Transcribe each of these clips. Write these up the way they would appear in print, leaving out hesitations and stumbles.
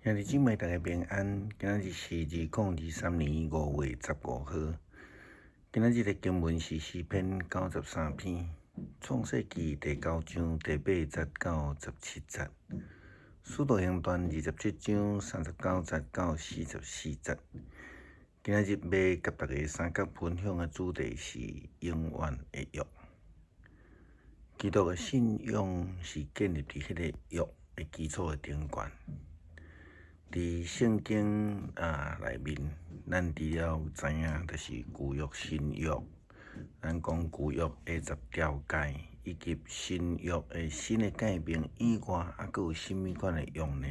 兄弟姊妹，大家平安。今日是2023年5月15号。今日的经文是诗篇93篇，创世纪第9章第8节到17节，使徒行传27章39节到44节。今日要甲大家三角分享的主题是永远的约。基督的信仰是建立伫迄个约的基础的顶悬。伫圣经内面，咱除了知影，就是旧约、新约。咱讲旧约20条诫，以及新约的新的诫命以外，阁有甚物款的用呢？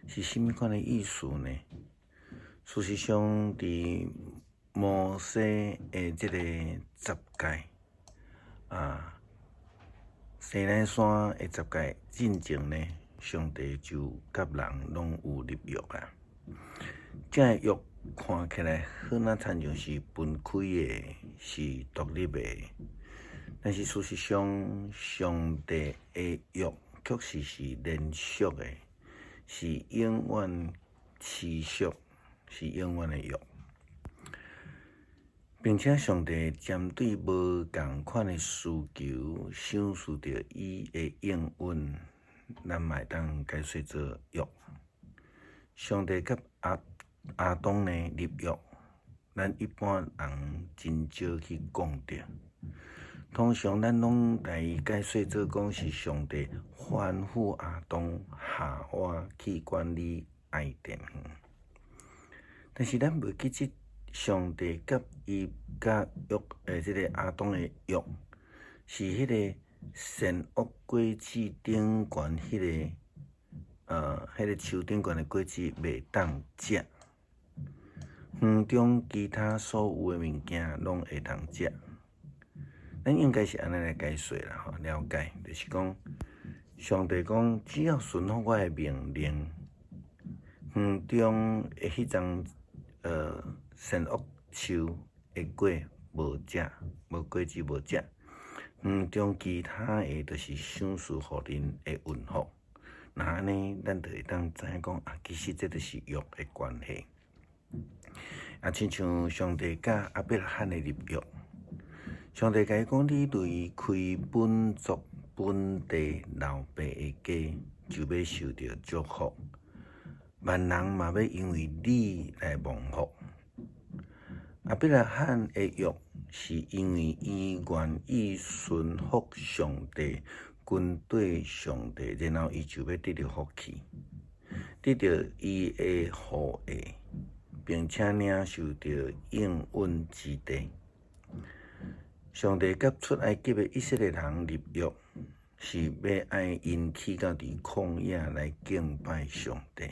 是甚物款的意思呢？事实上，伫摩西的这个十诫西奈山的十诫进前呢，上帝就甲人拢有立约啊。这个约看起来好像亲像是分开的，是独立的，但是事实上，上帝的约确实是连续的，是永远持续，是永远的约，并且上帝针对无共款的需求，想视着伊的应允。咱嘛会当解说做约。上帝甲亚当呢立约，咱一般人真少去讲着。通常咱拢来解说做讲是上帝吩咐亚当夏娃去管理爱甸园，但是咱袂记即上帝甲伊甲这个亚当的约，是迄个善恶果子顶悬迄个树顶悬的果子袂当食，园中其他所有的物件拢会当食。咱应该是安尼来解说啦，了解，就是讲上帝讲，只要顺服我的命令，园中的迄丛善恶树的果无食，无果子无食。中其他的，就是赏赐互恁的运福。那安尼，咱就会当知影讲其实这就是约的关系。亲像上帝甲亚伯拉罕的立约，上帝甲伊讲：你离开本族、本地、老爸的家，就要受到祝福。万人嘛要因为你来蒙福。亚伯拉罕的约，是因为伊愿意顺服上帝，跟对上帝，然后伊就要得到福气，得到伊的护佑，并且领受到应允之地。上帝甲出埃及的以色列人立约，是要爱因去到伫旷野来敬拜上帝，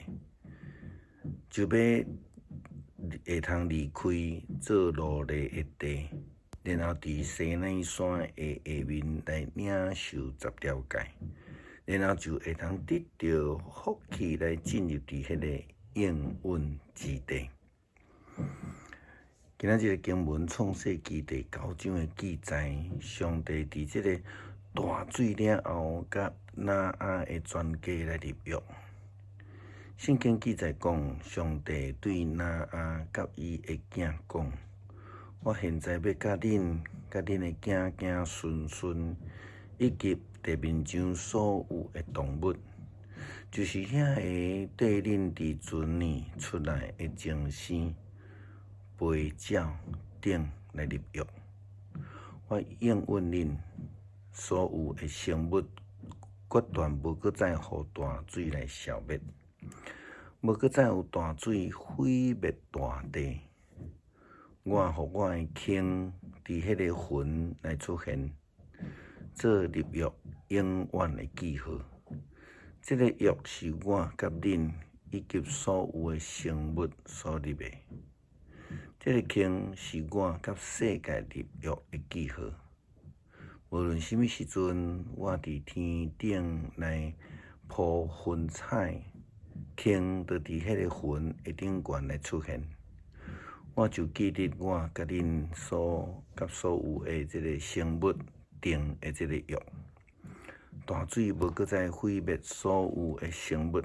就要会通离开做奴隶的地，然后伫西奈山的下面来领受10条诫，然后就会通得到福气来进入伫迄个应允之地。今仔日的经文创世纪第9章的记载，上帝伫这个大水了后，甲挪亚的全家来立约。圣经记载讲，上帝对挪亚甲伊的囝讲：我现在要甲恁的囝囝孙孙，以及地面上所有的动物，就是遐个缀恁伫船里出来的精生、飞鸟等来立约。我应允恁所有的生物，决断无搁再互大水来消灭。无搁再有大水毁灭大地，我互我的卿伫迄个云来出现，做立约永远的记号。这个约是我甲恁以及所有的生物所立的。这个卿是我甲世界立约的记号。无论什么时阵，我伫天顶来铺云彩。天就伫迄个云的顶悬来出现，我就记得我甲恁甲所有的这个生物定的这个约。大水无搁再毁灭所有的生物，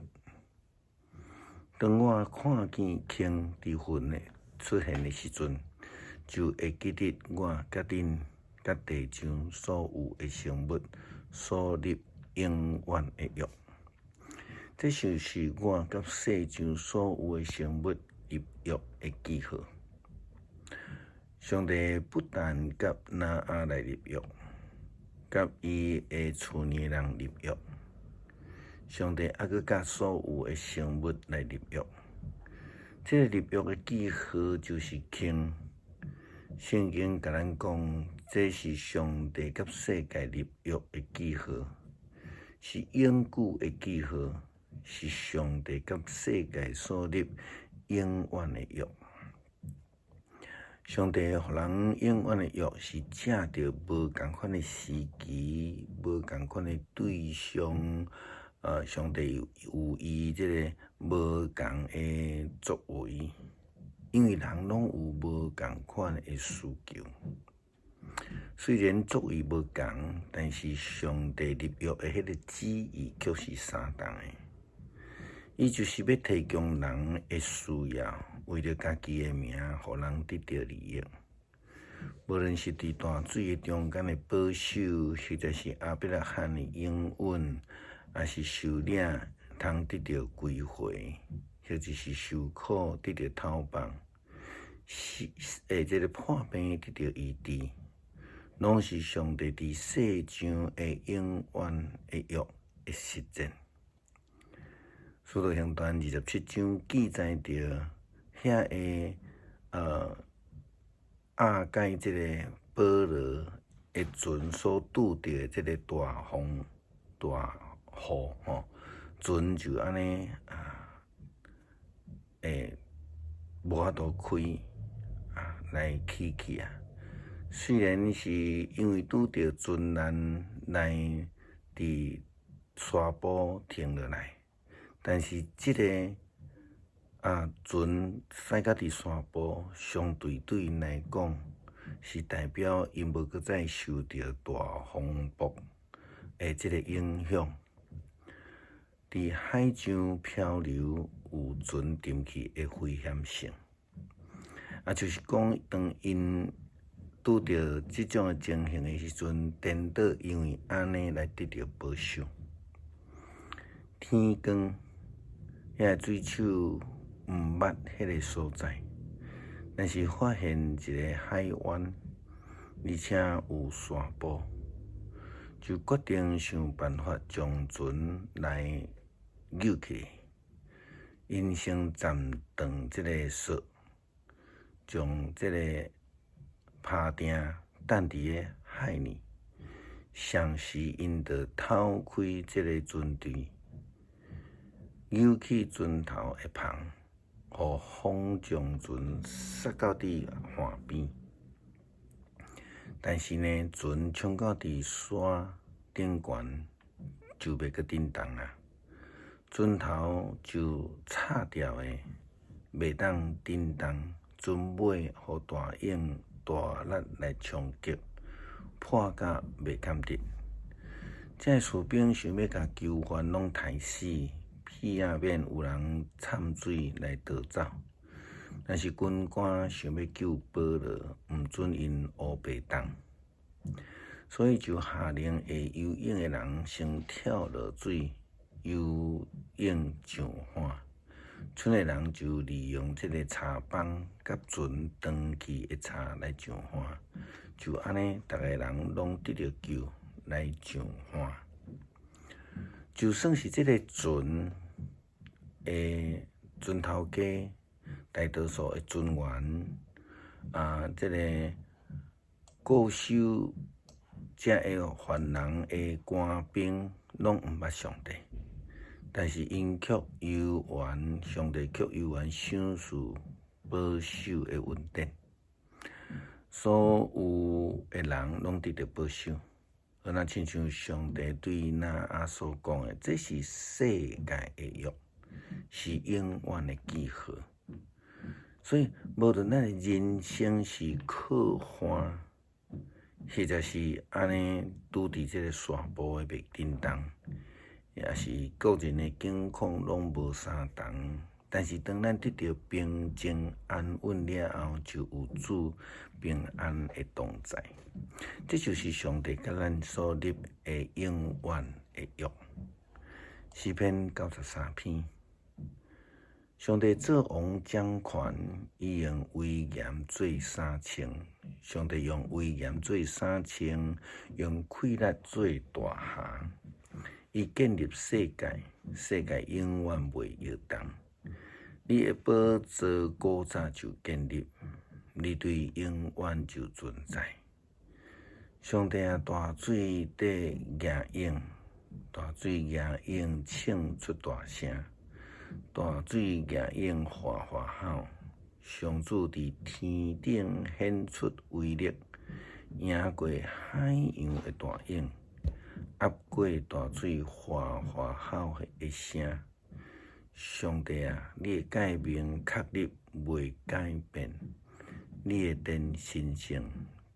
当我看见空伫云诶出现诶时阵，就会记得我甲恁甲地上所有诶生物所立永远诶约。这就是我甲世上所有诶生物立约诶记号。上帝不但甲拿阿来立约，甲伊诶厝里人立约，上帝还阁甲所有诶生物来立约。这个立约诶记号就是空。圣经甲咱讲，这是上帝甲世界立约诶记号，是永久诶记号，是上帝甲世界所立永远诶约。上帝互人永远诶约，是借着无共款诶时期、无共款诶对象，上帝有伊即个无共诶作为，因为人拢有无共款诶需求。虽然作为无共，但是上帝立约诶迄个旨意却是相同诶。伊就是要提供人诶需要，为了家己诶名，互人得到利益。无论是伫大水诶中间诶保守，或者是阿伯拉罕诶应允，还是受领通得到归回，或者是受苦得到讨放，这个破病得到医治，拢是上帝伫世上诶永远诶约诶实践。使徒行传27章记载着遐个亚该即个保罗诶船所拄着诶即个大风大雨船就安尼无法度开来起去啊。虽然是因为拄着船难来伫沙坡停落来，但是即个船驶到伫沙坡，相对对因来讲，是代表因无搁再受到大风暴诶即个影响。伫海上漂流有船沉去诶危险性，就是讲，当因拄着即种诶情形诶时阵，颠倒因为安尼来得到保守。天光，遐水手毋捌迄个所在，但是发现一个海湾，而且有沙坡，就决定想办法将船来扭起。因先暂断即个索，将即个拍定等伫个海里，上时因着偷开即个船队，扭起船头一旁，互风将船塞到伫岸边。但是呢，船冲到伫山顶悬，就袂阁振动啊。船头就插掉诶，袂当振动。船尾互大涌大力来冲击，破甲袂堪得。这士兵想要甲囚犯拢杀死，避免有人掺水来逃走。但是军官想要救保罗，毋准因乌白当，所以就下令会游泳诶人先跳落水，游泳上岸。剩诶人就利用即个柴棒甲船长去诶柴来上岸，就安尼，逐个人拢得到救来上岸。就算是即个船诶船头家，大多数诶船员即个固守遮诶犯人诶官兵，拢毋捌上帝。但是因却游完，上帝却游完赏赐保守诶恩典，所有诶人拢得到保守。那亲像上帝对那阿所讲诶，这是世界诶约，是永远诶记号。所以无论咱诶人生是靠岸，或者是安尼拄伫即个沙坡诶袂振动。也是个人诶境况拢无相同，但是当咱得到平静安稳了后，就有主平安的同在。这就是上帝甲咱所立的永远的约。诗篇93篇。上帝做王掌权，伊用威严做衫穿。上帝用威严做衫穿，用气力做大侠。伊建立世界，世界永远袂摇动。你的宝座古早就建立，你对永远就存在。上帝啊，大水在野涌，大水野涌唱出大声。大水野涌哗哗吼，上主伫天顶显出威力，赢过海洋的大涌，压过大水哗哗吼的声。上帝啊，你的诫命确立袂改变，你的殿神圣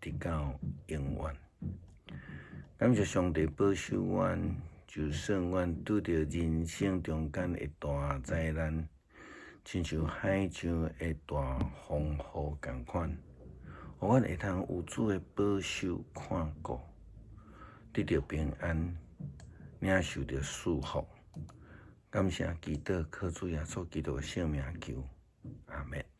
直到永远。感谢上帝保守阮。就算阮拄着人生中间的大灾难，亲像海上的大风雨共款，互阮会通有主的保守看顾，得到平安，领受着祝福。感谢祈祷，靠主耶稣基督的圣名求，阿门。